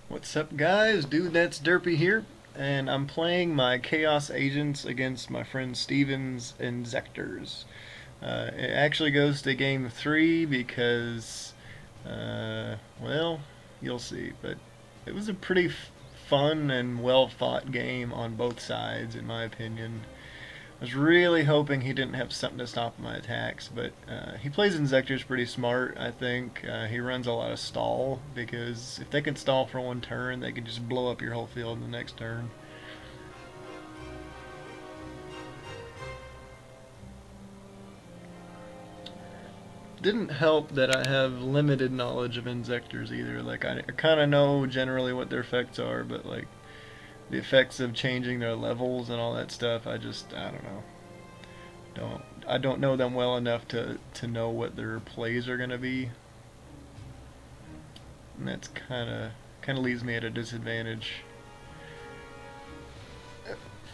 What's up, guys? Dude, that's Derpy here, and I'm playing my Chaos Agents against my friend Steven's Inzektors. It actually goes to game 3 because, well, you'll see, but it was a pretty fun and well fought game on both sides, in my opinion. I was really hoping he didn't have something to stop my attacks, but he plays Inzektors pretty smart, I think. He runs a lot of stall, because if they can stall for one turn, they can just blow up your whole field in the next turn. Didn't help that I have limited knowledge of Inzektors either. Like, I kind of know generally what their effects are, but like, the effects of changing their levels and all that stuff, I don't know. I don't know them well enough to know what their plays are gonna be, and that's kind of leaves me at a disadvantage.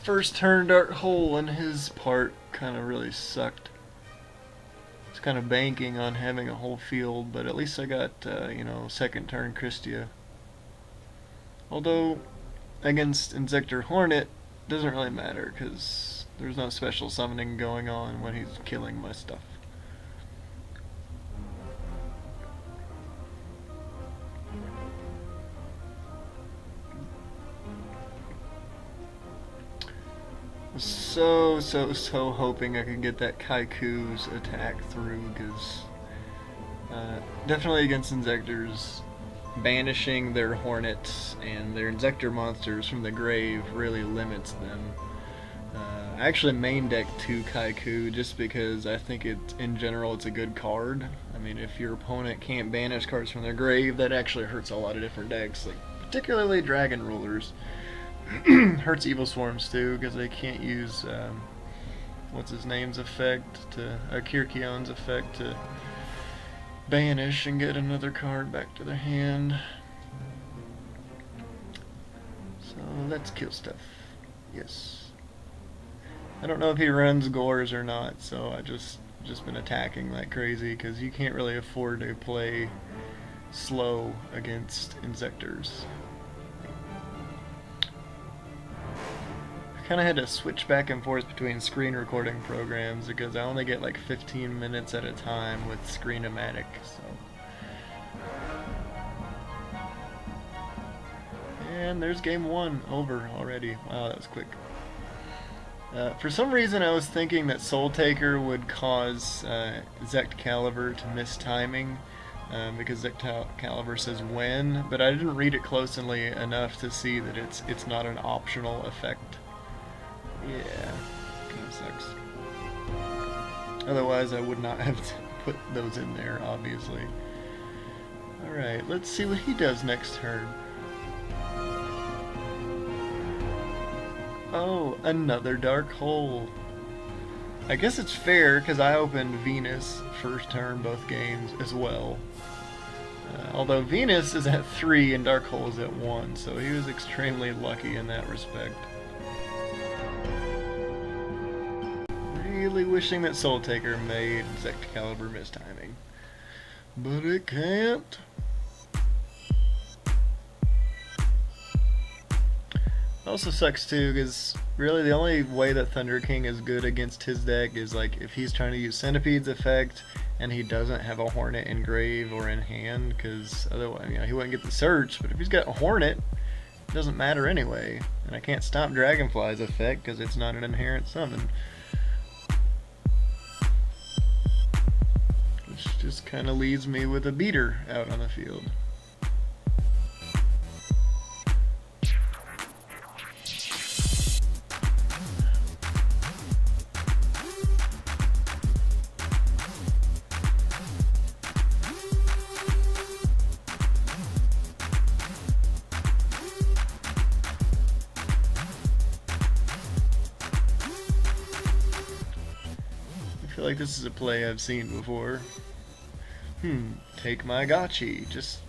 First turn Dark Hole on his part kind of really sucked. I was kind of banking on having a whole field, but at least I got second turn Christia. Although against Inzektor Hornet doesn't really matter because there's no special summoning going on when he's killing my stuff. So hoping I could get that Kaiku's attack through, because definitely against Inzektors, banishing their Hornets and their Inzektor monsters from the grave really limits them. I actually main deck 2 Kaiku just because I think in general it's a good card. I mean, if your opponent can't banish cards from their grave, that actually hurts a lot of different decks, like particularly Dragon Rulers. Hurts Evil Swarms too, because they can't use what's his name's effect to Kirkion's effect to banish and get another card back to their hand. So let's kill stuff. Yes. I don't know if he runs Gores or not, so I just been attacking like crazy because you can't really afford to play slow against Inzektors. I kind of had to switch back and forth between screen recording programs because I only get like 15 minutes at a time with Screen-O-Matic, so. And there's game 1 over already. Wow, that was quick. For some reason I was thinking that Soul Taker would cause Zect Caliber to miss timing, because Zect Caliber says when, but I didn't read it closely enough to see that it's not an optional effect. Yeah, kind of sucks. Otherwise I would not have put those in there, obviously. Alright, let's see what he does next turn. Oh, another Dark Hole. I guess it's fair because I opened Venus first turn both games as well. Although Venus is at 3 and Dark Hole is at 1, so he was extremely lucky in that respect. Really wishing that Soul Taker made Zect Caliber miss timing, but it can't. Also sucks too, because really the only way that Thunder King is good against his deck is like if he's trying to use Centipede's effect and he doesn't have a Hornet in grave or in hand, because otherwise he wouldn't get the search. But if he's got a Hornet, it doesn't matter anyway, and I can't stop Dragonfly's effect because it's not an inherent summon. Which just kind of leaves me with a beater out on the field. I feel like this is a play I've seen before. Take my Gotchi, just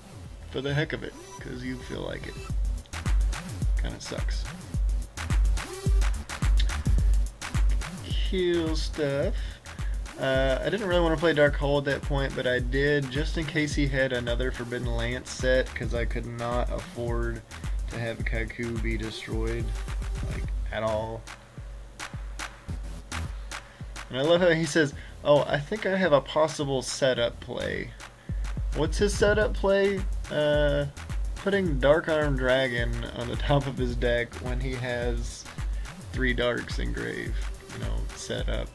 for the heck of it, because you feel like it. Kinda sucks. Kill stuff. I didn't really want to play Dark Hole at that point, but I did just in case he had another Forbidden Lance set, because I could not afford to have a Kaiku be destroyed, like, at all. And I love how he says, oh, I think I have a possible setup play. What's his setup play? Putting Dark Arm Dragon on the top of his deck when he has 3 Darks engraved, you know, set up.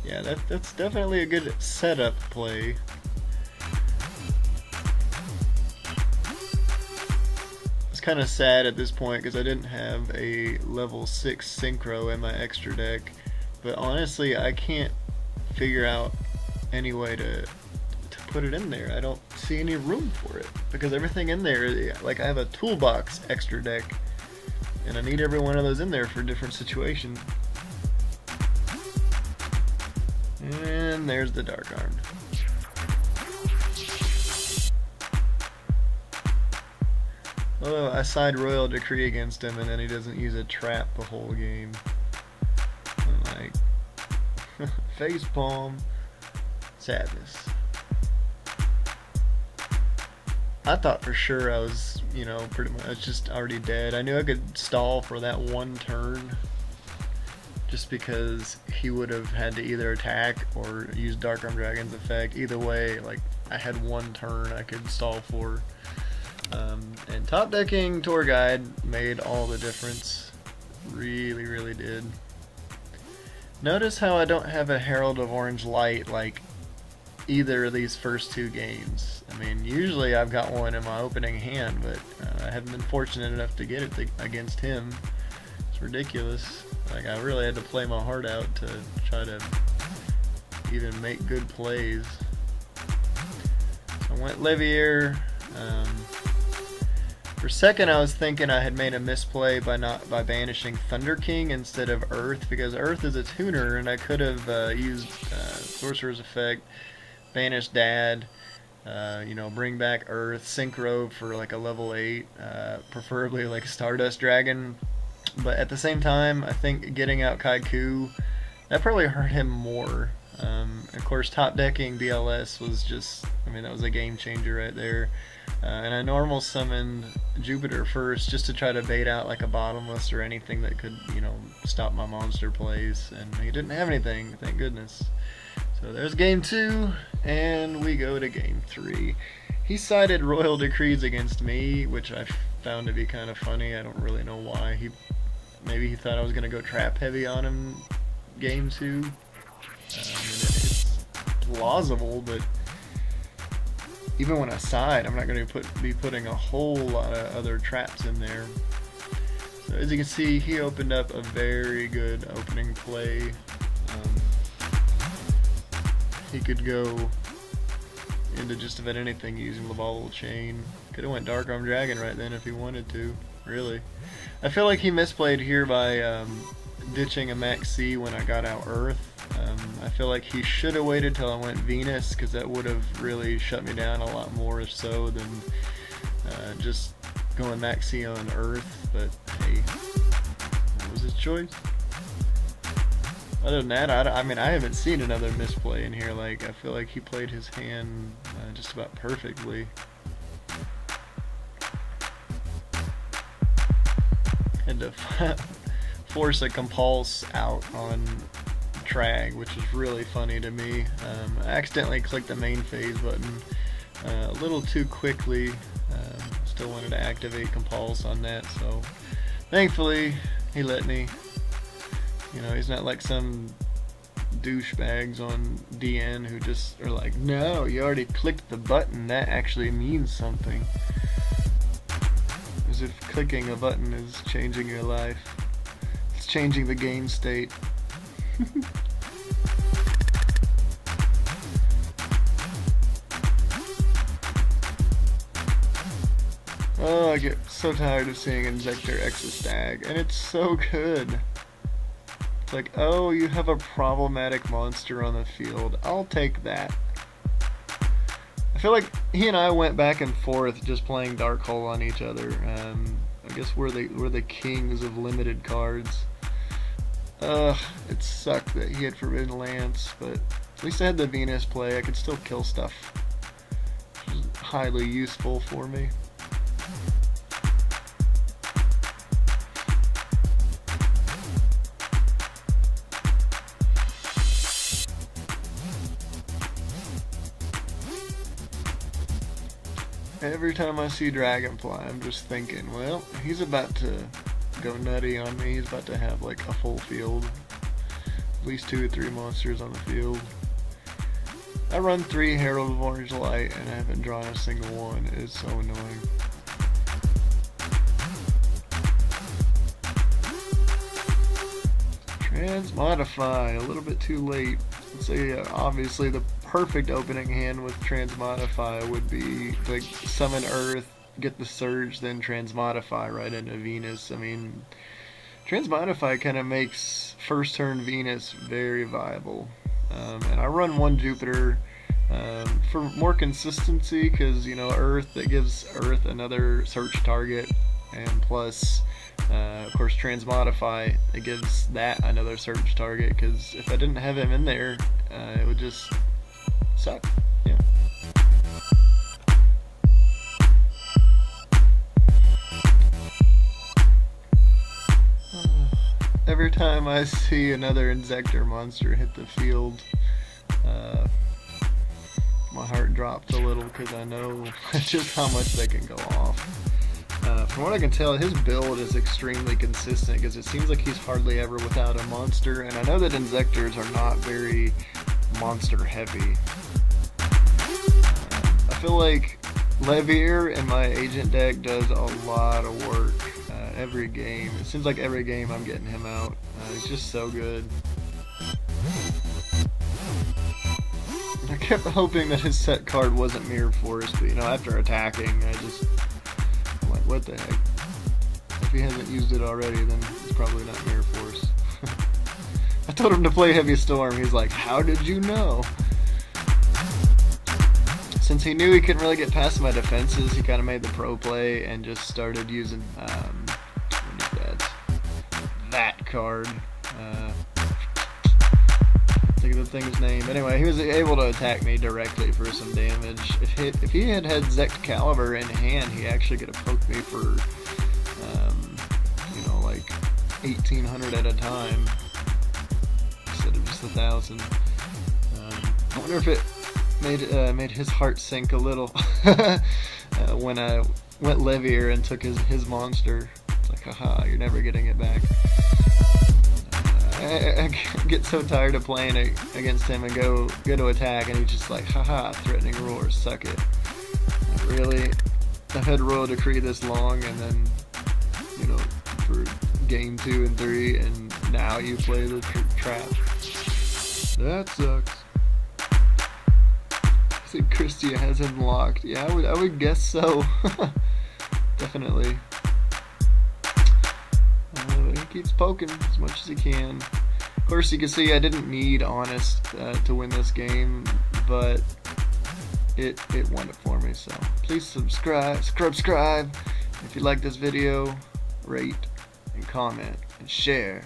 Yeah, that's definitely a good setup play. It's kind of sad at this point because I didn't have a level 6 Synchro in my extra deck, but honestly I can't figure out any way to put it in there. I don't see any room for it because everything in there, like I have a toolbox extra deck and I need every one of those in there for different situations. And there's the Dark Arm. Oh, I side Royal Decree against him and then he doesn't use a trap the whole game. I'm like, facepalm, sadness. I thought for sure I was, you know, pretty much just already dead. I knew I could stall for that one turn just because he would have had to either attack or use Dark Arm Dragon's effect. Either way, like, I had one turn I could stall for. And top decking Tour Guide made all the difference. Really, really did. Notice how I don't have a Herald of Orange Light like either of these first 2 games. I mean, usually I've got one in my opening hand, but I haven't been fortunate enough to get it against him. It's ridiculous. Like, I really had to play my heart out to try to even make good plays. So I went Levier. For a second I was thinking I had made a misplay by banishing Thunder King instead of Earth, because Earth is a tuner and I could have used Sorcerer's Effect, banish Dad, you know, bring back Earth, Synchro for like a level 8, preferably like Stardust Dragon. But at the same time, I think getting out Kaiku, that probably hurt him more. Of course, top decking BLS was just, I mean, that was a game changer right there. And I normal summoned Jupiter first just to try to bait out like a bottomless or anything that could, you know, stop my monster plays. And he didn't have anything, thank goodness. So there's game 2, and we go to game 3. He sided Royal Decrees against me, which I found to be kind of funny. I don't really know why. Maybe he thought I was going to go trap heavy on him game 2. It's plausible, but even when I side, I'm not going to be putting a whole lot of other traps in there. So as you can see, he opened up a very good opening play. He could go into just about anything using the volatile chain. Could have went Dark Arm Dragon right then if he wanted to, really. I feel like he misplayed here by ditching a Max C when I got out Earth. I feel like he should have waited till I went Venus, because that would have really shut me down a lot more so than just going Max C on Earth. But hey, that was his choice. Other than that, I mean, I haven't seen another misplay in here. Like, I feel like he played his hand just about perfectly. Had to force a compulse out on Trag, which is really funny to me. I accidentally clicked the main phase button a little too quickly. Still wanted to activate compulse on that, so thankfully he let me. You know, he's not like some douchebags on DN who just are like, no, you already clicked the button, that actually means something. As if clicking a button is changing your life. It's changing the game state. Oh, I get so tired of seeing Inzektor Exostag, and it's so good. It's like, oh, you have a problematic monster on the field. I'll take that. I feel like he and I went back and forth just playing Dark Hole on each other. I guess we're the kings of limited cards. It sucked that he had Forbidden Lance, but at least I had the Venus play. I could still kill stuff, which is highly useful for me. Every time I see Dragonfly, I'm just thinking, well, he's about to go nutty on me. He's about to have like a full field, at least 2 or 3 monsters on the field. I run 3 Herald of Orange Light and I haven't drawn a single one. It's so annoying. Transmodify, a little bit too late. So yeah, obviously the perfect opening hand with Transmodify would be like summon Earth, get the Surge, then Transmodify right into Venus. I mean, Transmodify kind of makes first turn Venus very viable. And I run 1 Jupiter for more consistency, because you know, Earth, that gives Earth another search target, and plus of course Transmodify, it gives that another search target, because if I didn't have him in there, it would just suck. Yeah. Every time I see another Inzektor monster hit the field, my heart drops a little, because I know just how much they can go off. From what I can tell, his build is extremely consistent, because it seems like he's hardly ever without a monster, and I know that Inzektors are not very monster heavy. I feel like Levier in my agent deck does a lot of work every game. It seems like every game I'm getting him out. He's just so good. I kept hoping that his set card wasn't Mirror Force, but you know, after attacking, I'm like, what the heck? If he hasn't used it already, then it's probably not Mirror Force. I told him to play Heavy Storm. He's like, how did you know? Since he knew he couldn't really get past my defenses, he kind of made the pro play and just started using what is that card. Think of the thing's name. Anyway, he was able to attack me directly for some damage. If he had Zect Caliber in hand, he actually could have poked me for, you know, like 1,800 at a time instead of just 1,000. I wonder if it made his heart sink a little when I went Levier and took his monster. It's like, haha, you're never getting it back. I get so tired of playing against him and go to attack, and he's just like, haha, threatening roar, suck it. Really, I've had Royal Decree this long, and then, you know, for game 2 and 3, and now you play the trap. That sucks. I think Christia has him locked. Yeah, I would guess so. Definitely. He keeps poking as much as he can. Of course, you can see I didn't need Honest to win this game, but it won it for me. So please subscribe. If you like this video, rate and comment and share.